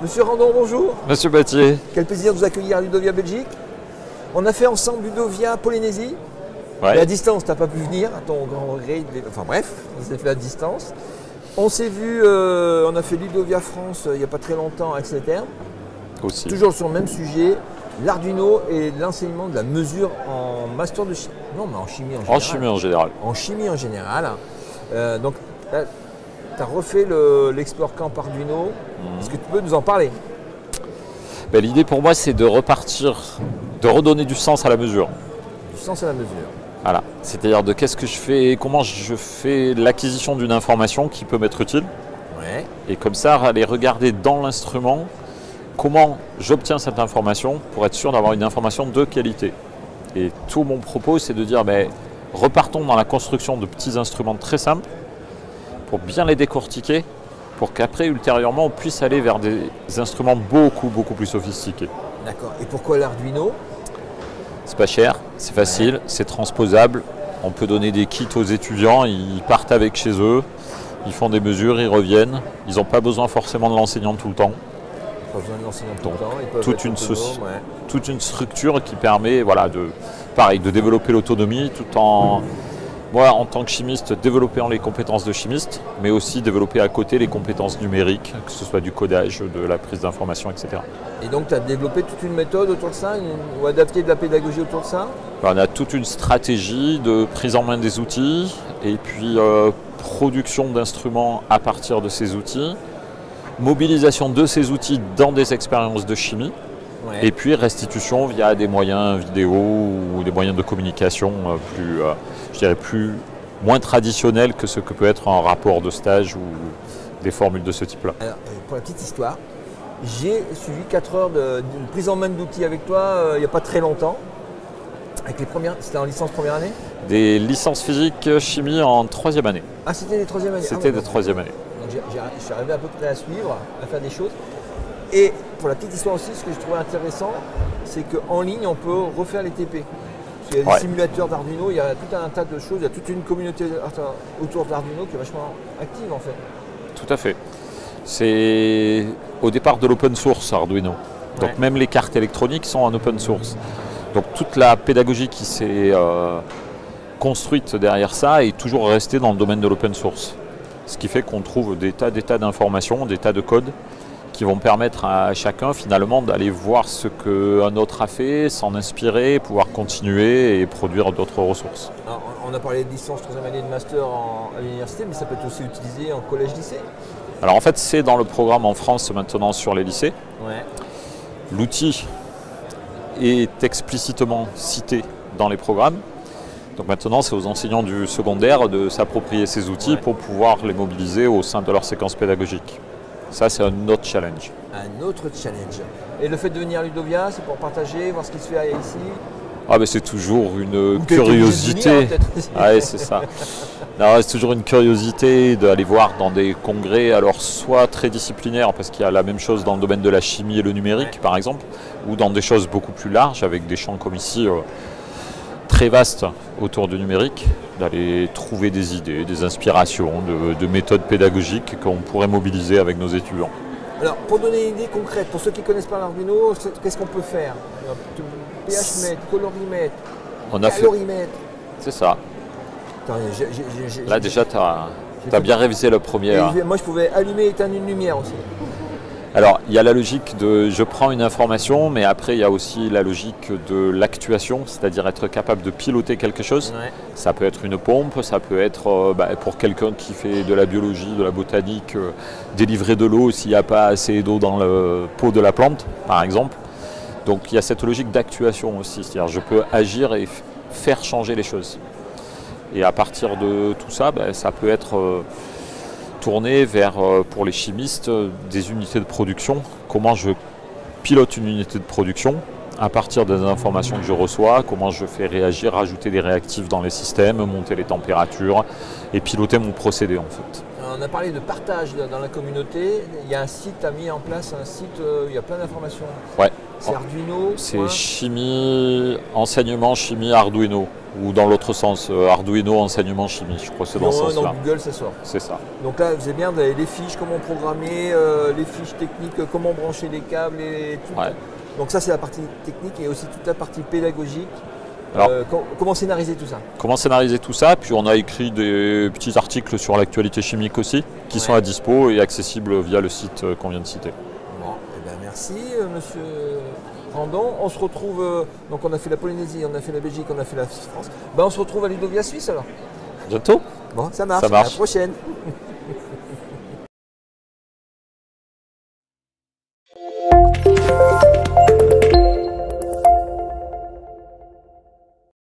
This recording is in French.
Monsieur Randon, bonjour. Monsieur Battier. Quel plaisir de vous accueillir à Ludovia Belgique. On a fait ensemble Ludovia Polynésie. Ouais. Mais à distance, tu n'as pas pu venir, à ton grand regret. Enfin bref, on s'est fait à distance. On s'est vu, on a fait Ludovia France il n'y a pas très longtemps à Exeter. Aussi. Toujours sur le même sujet, l'Arduino et l'enseignement de la mesure en master de chimie. Non, mais en chimie en général. En chimie en général. En chimie en général. Donc, tu as refait l'Explore Camp Arduino. Est-ce que tu peux nous en parler? Ben, l'idée pour moi, c'est de repartir, de redonner du sens à la mesure. Du sens à la mesure. Voilà. C'est-à-dire de qu'est-ce que je fais, comment je fais l'acquisition d'une information qui peut m'être utile. Ouais. Et comme ça, aller regarder dans l'instrument comment j'obtiens cette information pour être sûr d'avoir une information de qualité. Et tout mon propos, c'est de dire, ben, repartons dans la construction de petits instruments très simples pour bien les décortiquer, pour qu'après, ultérieurement, on puisse aller vers des instruments beaucoup plus sophistiqués. D'accord. Et pourquoi l'Arduino? C'est pas cher, c'est facile, c'est transposable. On peut donner des kits aux étudiants, ils partent avec chez eux, ils font des mesures, ils reviennent. Ils n'ont pas besoin forcément de l'enseignant tout le temps. Pas besoin de l'enseignant tout Donc, le temps. Ils peuvent toute être autonomes, toute une structure qui permet voilà, de développer l'autonomie tout en, moi en tant que chimiste, développant les compétences de chimiste, mais aussi développer à côté les compétences numériques, que ce soit du codage, de la prise d'information, etc. Et donc tu as développé toute une méthode autour de ça, ou adapté de la pédagogie autour de ça? On a toute une stratégie de prise en main des outils et puis production d'instruments à partir de ces outils, mobilisation de ces outils dans des expériences de chimie, Ouais. et puis restitution via des moyens vidéo ou des moyens de communication moins traditionnels que ce que peut être un rapport de stage ou des formules de ce type-là. Alors, pour la petite histoire, j'ai suivi 4 heures de prise en main d'outils avec toi il n'y a pas très longtemps. Avec les premières, c'était en licence première année? Des licences physique chimie en 3e année. Ah, c'était des 3e années. C'était des 3e année. Donc je suis arrivé à peu près à suivre, à faire des choses. Et pour la petite histoire aussi, ce que je trouvais intéressant, c'est qu'en ligne, on peut refaire les TP. Il y a des simulateurs d'Arduino, il y a tout un tas de choses, il y a toute une communauté autour d'Arduino qui est vachement active en fait. Tout à fait. C'est au départ de l'open source Arduino. Donc même les cartes électroniques sont en open source. Donc toute la pédagogie qui s'est construite derrière ça est toujours restée dans le domaine de l'open source. Ce qui fait qu'on trouve des tas d'informations, des tas de codes qui vont permettre à chacun finalement d'aller voir ce qu'un autre a fait, s'en inspirer, pouvoir continuer et produire d'autres ressources. Alors, on a parlé de licence 3e année de master à l'université, mais ça peut être aussi utilisé en collège-lycée? Alors en fait c'est dans le programme en France maintenant sur les lycées. Ouais. L'outil est explicitement cité dans les programmes. Donc maintenant c'est aux enseignants du secondaire de s'approprier ces outils pour pouvoir les mobiliser au sein de leur séquence pédagogique. Ça, c'est un autre challenge. Un autre challenge. Et le fait de venir à Ludovia, c'est pour partager, voir ce qui se fait ici? Ah ben c'est toujours une curiosité. Ouais, c'est ça. C'est toujours une curiosité d'aller voir dans des congrès, alors soit très disciplinaires, parce qu'il y a la même chose dans le domaine de la chimie et le numérique, par exemple, ou dans des choses beaucoup plus larges, avec des champs comme ici, très vastes autour du numérique, d'aller trouver des idées, des inspirations, de méthodes pédagogiques qu'on pourrait mobiliser avec nos étudiants. Alors, pour donner une idée concrète, pour ceux qui ne connaissent pas l'Arduino, qu'est-ce qu'on peut faire? pH-mètre, colorimètre, calorimètre. C'est ça. Attends, là déjà, tu as bien révisé la première. Moi, je pouvais allumer et éteindre une lumière aussi. Alors, il y a la logique de je prends une information, mais après, il y a aussi la logique de l'actuation, c'est-à-dire être capable de piloter quelque chose. Ouais. Ça peut être une pompe, ça peut être pour quelqu'un qui fait de la biologie, de la botanique, délivrer de l'eau s'il n'y a pas assez d'eau dans le pot de la plante, par exemple. Donc, il y a cette logique d'actuation aussi, c'est-à-dire je peux agir et faire changer les choses. Et à partir de tout ça, ça peut être tourné vers, pour les chimistes, des unités de production. Comment je pilote une unité de production à partir des informations que je reçois, comment je fais réagir, rajouter des réactifs dans les systèmes, monter les températures et piloter mon procédé en fait. On a parlé de partage dans la communauté. Il y a un site, tu as mis en place un site, il y a plein d'informations. Ouais. C'est Arduino. C'est chimie, enseignement, chimie, Arduino. Ou dans l'autre sens, Arduino, enseignement, chimie. Je crois que c'est dans ce sens-là. Dans Google, ça sort. C'est ça. Donc là, c'est bien, vous avez les fiches, comment programmer, les fiches techniques, comment brancher les câbles et tout. Ouais. Donc ça, c'est la partie technique et aussi toute la partie pédagogique. Alors, comment scénariser tout ça? Comment scénariser tout ça? Puis on a écrit des petits articles sur l'actualité chimique aussi, qui sont à dispo et accessibles via le site qu'on vient de citer. Bon, eh bien merci monsieur Randon. On se retrouve, donc on a fait la Polynésie, on a fait la Belgique, on a fait la France. Ben, on se retrouve à Ludovia Suisse alors. Bientôt? Bon, ça marche. Ça marche. À la prochaine.